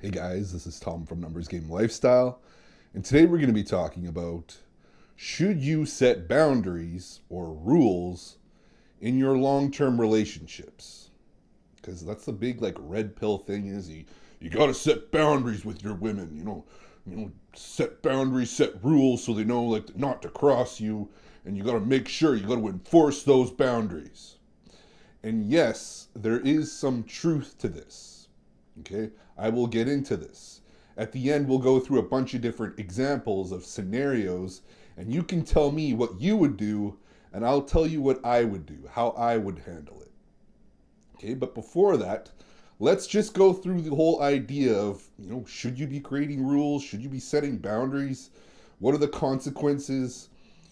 Hey guys, this is Tom from Numbers Game Lifestyle, and today we're going to be talking about should you set boundaries or rules in your long-term relationships? Because that's the big red pill thing is you got to set boundaries with your women, set boundaries, set rules so they know not to cross you, and you got to make sure you got to enforce those boundaries. And yes, there is some truth to this. Okay, I will get into this. At the end, we'll go through a bunch of different examples of scenarios, and you can tell me what you would do, and I'll tell you what I would do, how I would handle it. Okay, but before that, let's just go through the whole idea of, should you be creating rules? Should you be setting boundaries? What are the consequences?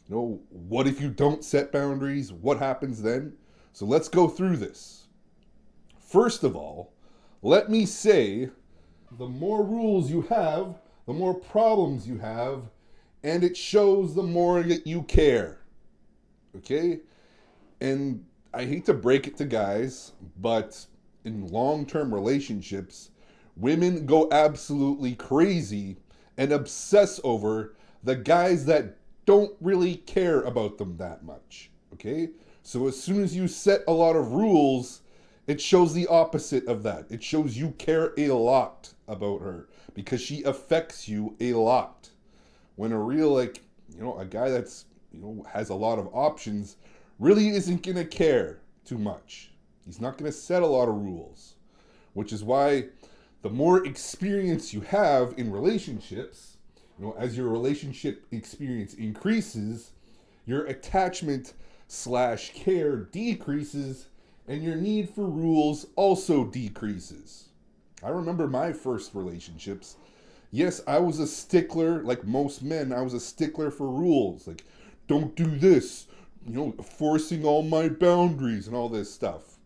What if you don't set boundaries? What happens then? So let's go through this. First of all, let me say the more rules you have, the more problems you have, and it shows the more that you care. Okay? And I hate to break it to guys, but in long term relationships, women go absolutely crazy and obsess over the guys that don't really care about them that much. Okay? So as soon as you set a lot of rules, it shows the opposite of that. It shows you care a lot about her because she affects you a lot. When a real, a guy that's, has a lot of options really isn't going to care too much. He's not going to set a lot of rules, which is why the more experience you have in relationships, as your relationship experience increases, your attachment slash care decreases and your need for rules also decreases. I remember my first relationships. Yes, I was a stickler, like most men, I was a stickler for rules. Like, don't do this, forcing all my boundaries and all this stuff.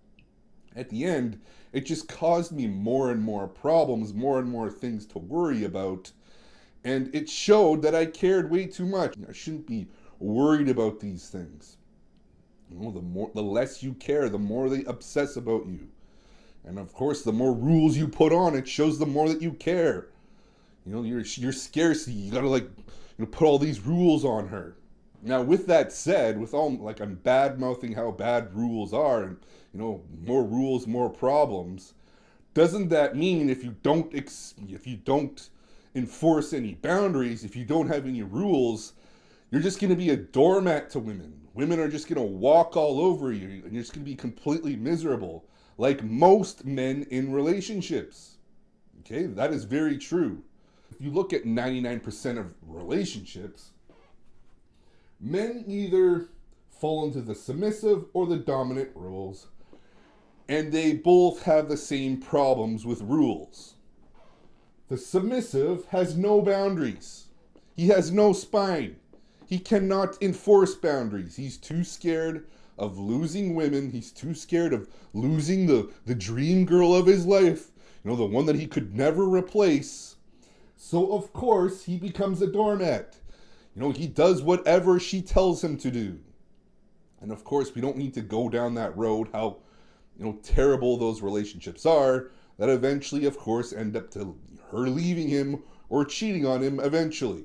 At the end, it just caused me more and more problems, more and more things to worry about. And it showed that I cared way too much. I shouldn't be worried about these things. The less you care, the more they obsess about you. And of course, the more rules you put on, it shows the more that you care. Your scarcity, you gotta put all these rules on her. Now, with that said, with all I'm bad mouthing how bad rules are, and more rules, more problems. Doesn't that mean if you don't enforce any boundaries, if you don't have any rules, you're just going to be a doormat to women? Women are just going to walk all over you, and you're just going to be completely miserable, like most men in relationships. Okay, that is very true. If you look at 99% of relationships, men either fall into the submissive or the dominant roles, and they both have the same problems with rules. The submissive has no boundaries. He has no spine. He cannot enforce boundaries. He's too scared of losing women. He's too scared of losing the dream girl of his life, the one that he could never replace. So, of course, he becomes a doormat. He does whatever she tells him to do. And of course, we don't need to go down that road, how, terrible those relationships are, that eventually, of course, end up to her leaving him or cheating on him eventually.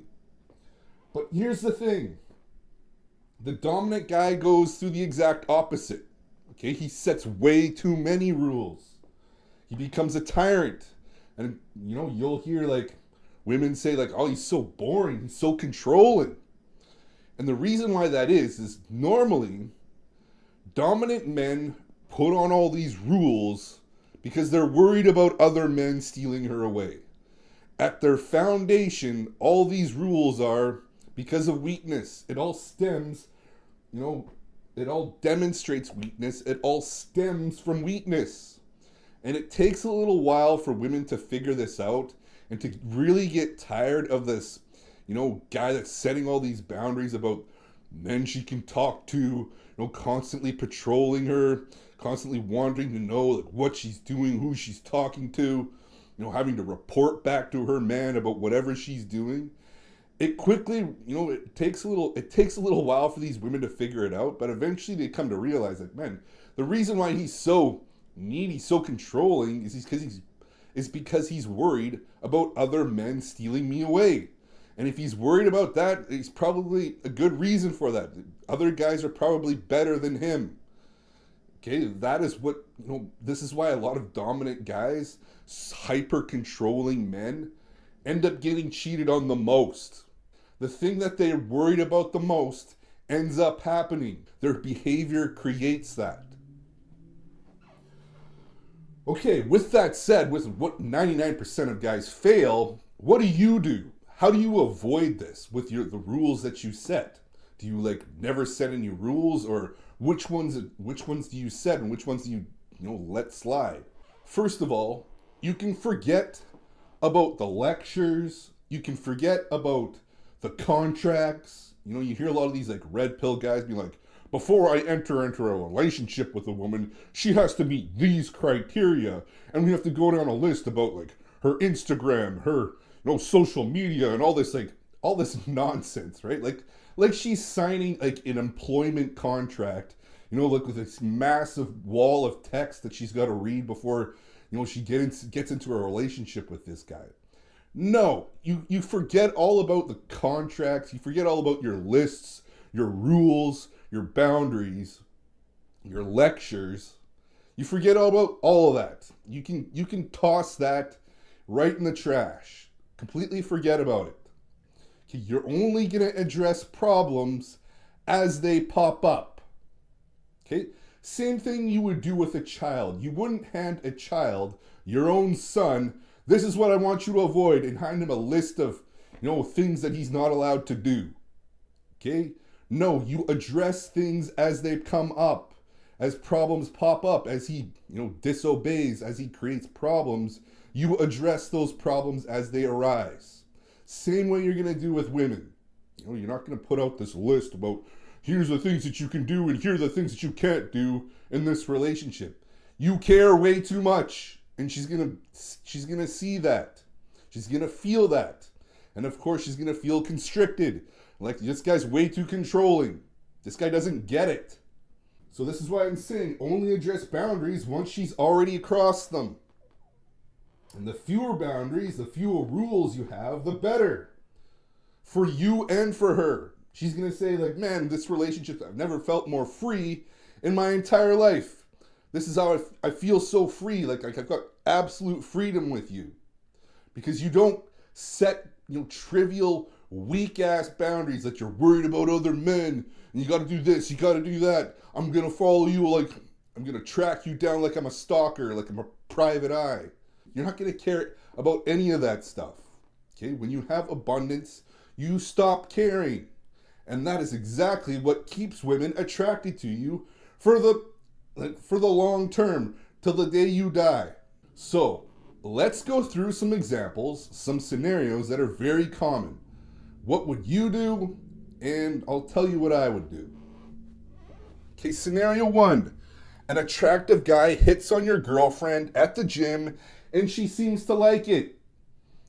But here's the thing. The dominant guy goes through the exact opposite. Okay, he sets way too many rules. He becomes a tyrant. And you'll hear women say oh, he's so boring, he's so controlling. And the reason why that is normally dominant men put on all these rules because they're worried about other men stealing her away. At their foundation, all these rules are because of weakness. It all stems, it all demonstrates weakness. It all stems from weakness. And it takes a little while for women to figure this out and to really get tired of this, guy that's setting all these boundaries about men she can talk to, constantly patrolling her, constantly wanting to know what she's doing, who she's talking to, having to report back to her man about whatever she's doing. It quickly, it takes a little while for these women to figure it out, but eventually they come to realize that, man, the reason why he's so needy, so controlling is because is because he's worried about other men stealing me away. And if he's worried about that, it's probably a good reason for that. Other guys are probably better than him. Okay, that is what, this is why a lot of dominant guys, hyper controlling men, end up getting cheated on the most. The thing that they're worried about the most ends up happening. Their behavior creates that. Okay, with that said, with what 99% of guys fail, what do you do? How do you avoid this with the rules that you set? Do you never set any rules, or which ones do you set and which ones do you let slide? First of all, you can forget about the lectures. You can forget about the contracts. You hear a lot of these red pill guys be like, before I enter into a relationship with a woman, she has to meet these criteria, and we have to go down a list about her Instagram, her social media, and all this nonsense, right? Like she's signing an employment contract, with this massive wall of text that she's got to read before she gets into a relationship with this guy. No, you forget all about the contracts. You forget all about your lists, your rules, your boundaries, your lectures. You forget all about all of that. You can toss that right in the trash. Completely forget about it. Okay, you're only going to address problems as they pop up. Okay? Same thing you would do with a child. You wouldn't hand a child, your own son, this is what I want you to avoid, and hand him a list of, things that he's not allowed to do. Okay? No, you address things as they come up, as problems pop up, as he, disobeys, as he creates problems. You address those problems as they arise. Same way you're going to do with women. You're not going to put out this list about here's the things that you can do and here are the things that you can't do in this relationship. You care way too much, and she's going to see that. She's going to feel that. And of course, she's going to feel constricted. Like, this guy's way too controlling. This guy doesn't get it. So this is why I'm saying only address boundaries once she's already across them. And the fewer boundaries, the fewer rules you have, the better. For you and for her. She's going to say, man, this relationship, I've never felt more free in my entire life. This is how I feel so free. I've got absolute freedom with you. Because you don't set, trivial, weak-ass boundaries that you're worried about other men. And you got to do this, you got to do that. I'm going to follow you I'm going to track you down like I'm a stalker, like I'm a private eye. You're not going to care about any of that stuff. Okay? When you have abundance, you stop caring. And that is exactly what keeps women attracted to you for the long term, till the day you die. So, let's go through some examples, some scenarios that are very common. What would you do? And I'll tell you what I would do. Okay, scenario 1. An attractive guy hits on your girlfriend at the gym, and she seems to like it.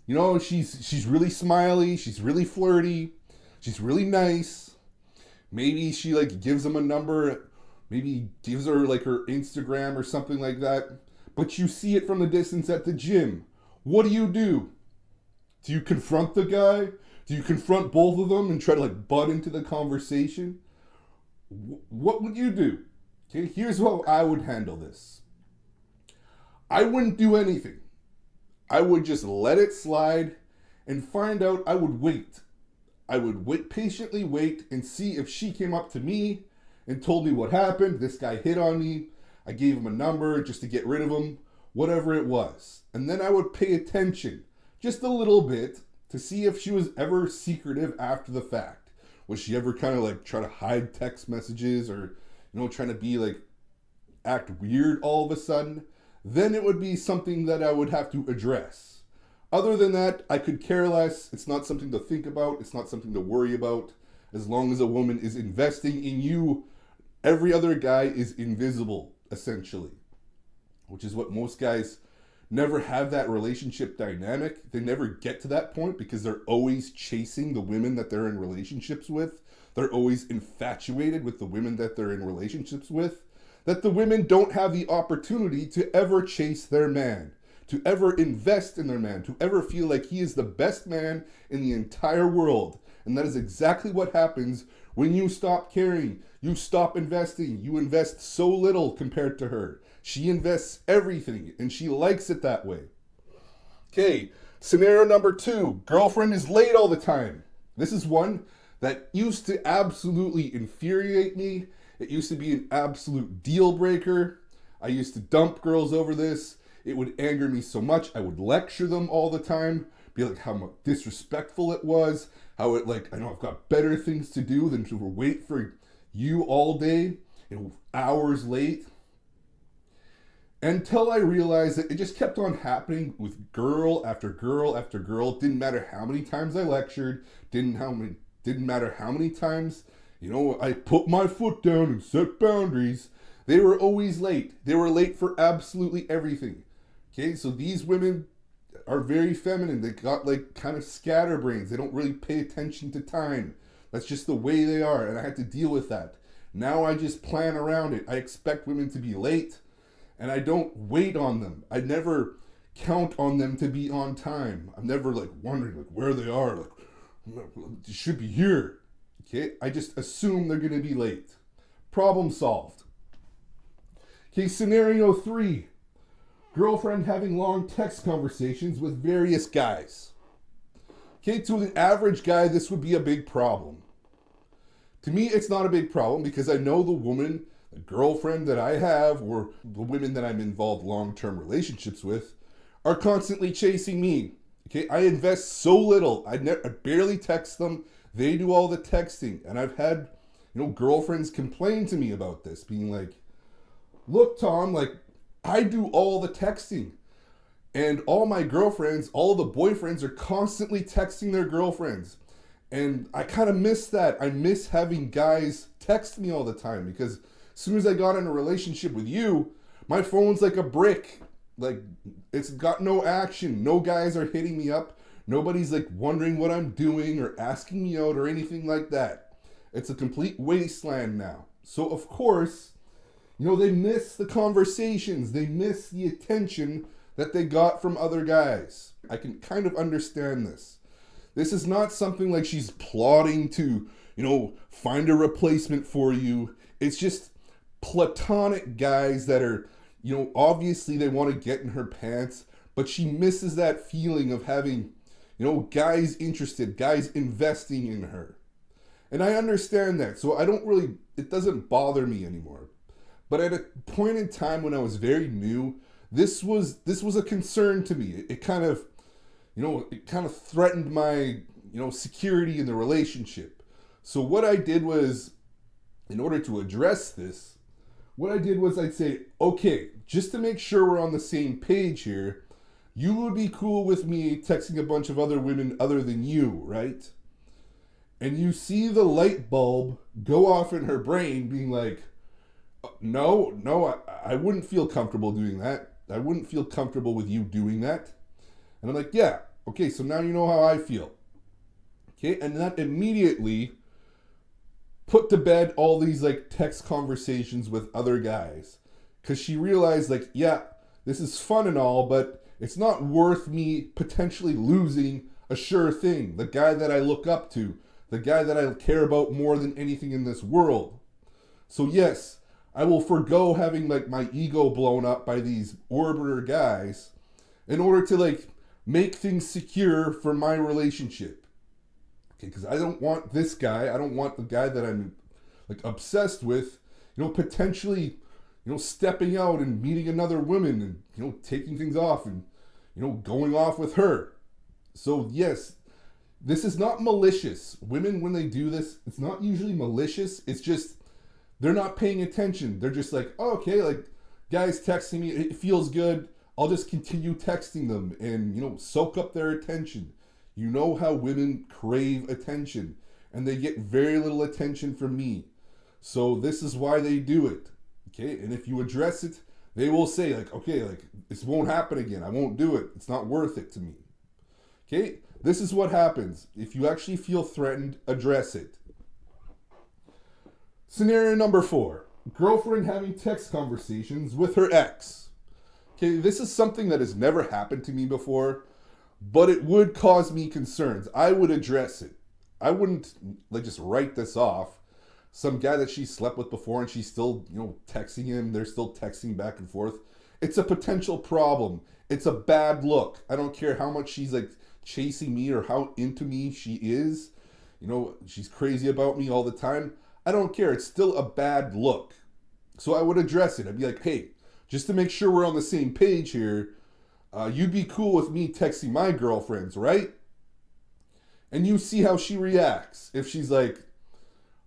She's really smiley, she's really flirty, she's really nice. Maybe she gives him a number, maybe gives her her Instagram or something like that. But you see it from the distance at the gym. What do? Do you confront the guy? Do you confront both of them and try to butt into the conversation? What would you do? Okay, here's how I would handle this. I wouldn't do anything. I would just let it slide and find out. I would wait. I would patiently wait and see if she came up to me and told me what happened. This guy hit on me. I gave him a number just to get rid of him, whatever it was. And then I would pay attention just a little bit to see if she was ever secretive after the fact. Was she ever kind of try to hide text messages or, trying to be act weird all of a sudden? Then it would be something that I would have to address. Other than that, I could care less. It's not something to think about. It's not something to worry about. As long as a woman is investing in you, every other guy is invisible, essentially. Which is what most guys never have, that relationship dynamic. They never get to that point because they're always chasing the women that they're in relationships with. They're always infatuated with the women that they're in relationships with. That the women don't have the opportunity to ever chase their man, to ever invest in their man, to ever feel like he is the best man in the entire world. And that is exactly what happens when you stop caring, you stop investing, you invest so little compared to her. She invests everything and she likes it that way. Okay, scenario number 2, girlfriend is late all the time. This is one that used to absolutely infuriate me. It used to be an absolute deal breaker. I used to dump girls over this. It would anger me so much. I would lecture them all the time, be like how disrespectful it was, how it like, I know I've got better things to do than to wait for you all day, hours late. Until I realized that it just kept on happening with girl after girl after girl. Didn't matter how many times I lectured, didn't matter how many times, I put my foot down and set boundaries. They were always late. They were late for absolutely everything. Okay, so these women are very feminine. They got like kind of scatterbrains. They don't really pay attention to time. That's just the way they are, and I had to deal with that. Now I just plan around it. I expect women to be late, and I don't wait on them. I never count on them to be on time. I'm never like wondering like where they are. Like, they should be here. Okay, I just assume they're gonna be late. Problem solved. Okay, scenario 3. Girlfriend having long text conversations with various guys. Okay, to the average guy, this would be a big problem. To me, it's not a big problem because I know the girlfriend that I have, or the women that I'm involved long-term relationships with, are constantly chasing me. Okay, I invest so little. I barely text them. They do all the texting. And I've had, girlfriends complain to me about this, being like, look, Tom, like, I do all the texting. And all my girlfriends, all the boyfriends are constantly texting their girlfriends. And I kind of miss that. I miss having guys text me all the time because as soon as I got in a relationship with you, my phone's like a brick. Like, it's got no action. No guys are hitting me up. Nobody's like wondering what I'm doing or asking me out or anything like that. It's a complete wasteland now. So, of course, they miss the conversations. They miss the attention that they got from other guys. I can kind of understand this. This is not something like she's plotting to, find a replacement for you. It's just platonic guys that are, obviously they want to get in her pants, but she misses that feeling of having, guys interested, guys investing in her. And I understand that. So it doesn't bother me anymore. But at a point in time when I was very new, this was a concern to me. It kind of, threatened my, security in the relationship. So what I did was, in order to address this, I'd say, okay, just to make sure we're on the same page here, you would be cool with me texting a bunch of other women other than you, right? And you see the light bulb go off in her brain being like, no, I wouldn't feel comfortable doing that. I wouldn't feel comfortable with you doing that. And I'm like, yeah, okay, so now you know how I feel. Okay, and that immediately put to bed all these like text conversations with other guys. Because she realized like, yeah, this is fun and all, but it's not worth me potentially losing a sure thing. The guy that I look up to, the guy that I care about more than anything in this world. So yes, I will forgo having like my ego blown up by these orbiter guys in order to like make things secure for my relationship. Okay, because I don't want this guy. I don't want the guy that I'm like obsessed with, potentially, stepping out and meeting another woman and, taking things off and, going off with her. So yes, this is not malicious. Women, when they do this, it's not usually malicious. It's just, they're not paying attention. They're just like, oh, okay, like, guys texting me, it feels good. I'll just continue texting them and, soak up their attention. You know how women crave attention, and they get very little attention from me. So this is why they do it, okay? And if you address it, they will say, like, okay, like, this won't happen again. I won't do it. It's not worth it to me, okay? This is what happens. If you actually feel threatened, address it. Scenario number 4, girlfriend having text conversations with her ex. Okay, this is something that has never happened to me before, but it would cause me concerns. I would address it. I wouldn't like just write this off. Some guy that she slept with before and she's still, texting him, they're still texting back and forth. It's a potential problem. It's a bad look. I don't care how much she's like chasing me or how into me she is. She's crazy about me all the time. I don't care. It's still a bad look. So I would address it. I'd be like, hey, just to make sure we're on the same page here, you'd be cool with me texting my girlfriends, right? And you see how she reacts. If she's like,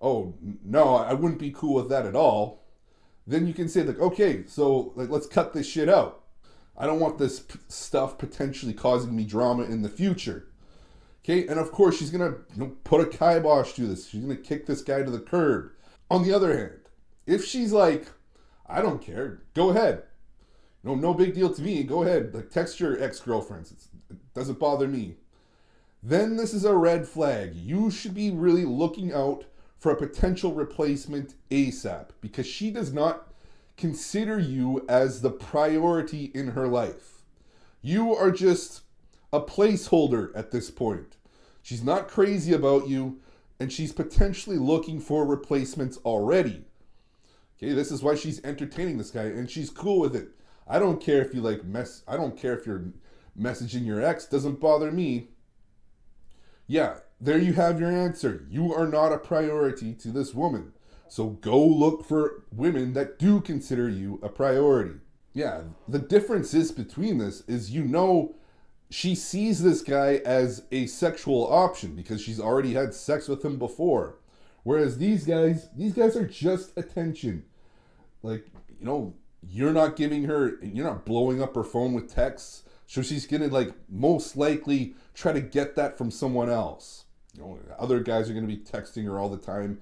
oh, no, I wouldn't be cool with that at all, then you can say, like, okay, so let's cut this shit out. I don't want this stuff potentially causing me drama in the future. Okay, and of course she's gonna put a kibosh to this. She's gonna kick this guy to the curb. On the other hand, if she's like, I don't care, go ahead. No big deal to me. Go ahead, like text your ex-girlfriends. It doesn't bother me. Then this is a red flag. You should be really looking out for a potential replacement ASAP because she does not consider you as the priority in her life. You are just a placeholder at this point. She's not crazy about you, and she's potentially looking for replacements already. Okay, this is why she's entertaining this guy, and she's cool with it. I don't care if you I don't care if you're messaging your ex. Doesn't bother me. Yeah, there you have your answer. You are not a priority to this woman. So go look for women that do consider you a priority. Yeah, the difference is between this is she sees this guy as a sexual option because she's already had sex with him before. Whereas these guys are just attention. Like, you're not giving her, you're not blowing up her phone with texts. So she's gonna most likely try to get that from someone else. Other guys are gonna be texting her all the time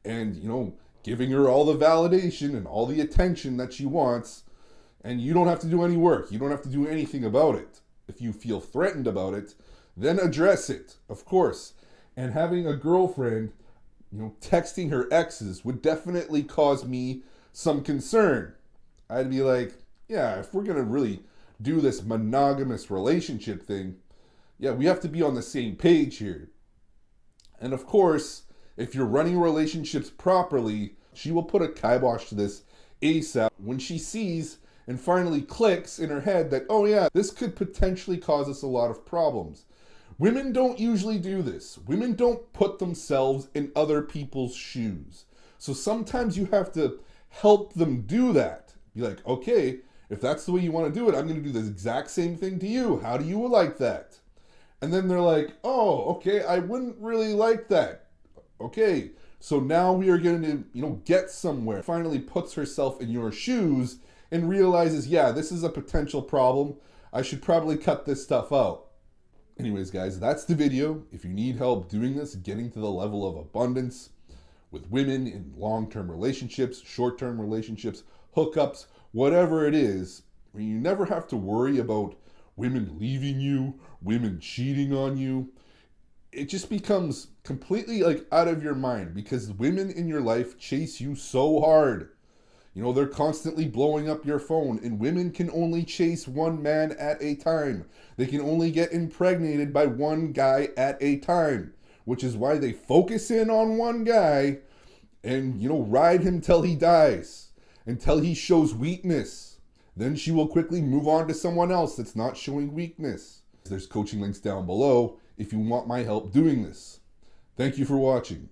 and, giving her all the validation and all the attention that she wants. And you don't have to do any work. You don't have to do anything about it. If you feel threatened about it, then address it, of course. And having a girlfriend, texting her exes would definitely cause me some concern. I'd be like, yeah, if we're going to really do this monogamous relationship thing, yeah, we have to be on the same page here. And of course, if you're running relationships properly, she will put a kibosh to this ASAP when she sees and finally clicks in her head that, oh yeah, this could potentially cause us a lot of problems. Women don't usually do this. Women don't put themselves in other people's shoes. So sometimes you have to help them do that. Be like, okay, if that's the way you want to do it, I'm going to do the exact same thing to you. How do you like that? And then they're like, oh, okay, I wouldn't really like that. Okay, so now we are going to, get somewhere. Finally puts herself in your shoes and realizes, yeah, this is a potential problem. I should probably cut this stuff out. Anyways, guys, that's the video. If you need help doing this, getting to the level of abundance with women in long-term relationships, short-term relationships, hookups, whatever it is, where you never have to worry about women leaving you, women cheating on you, it just becomes completely out of your mind because women in your life chase you so hard. They're constantly blowing up your phone, and women can only chase one man at a time. They can only get impregnated by one guy at a time, which is why they focus in on one guy and, ride him till he dies, until he shows weakness. Then she will quickly move on to someone else that's not showing weakness. There's coaching links down below if you want my help doing this. Thank you for watching.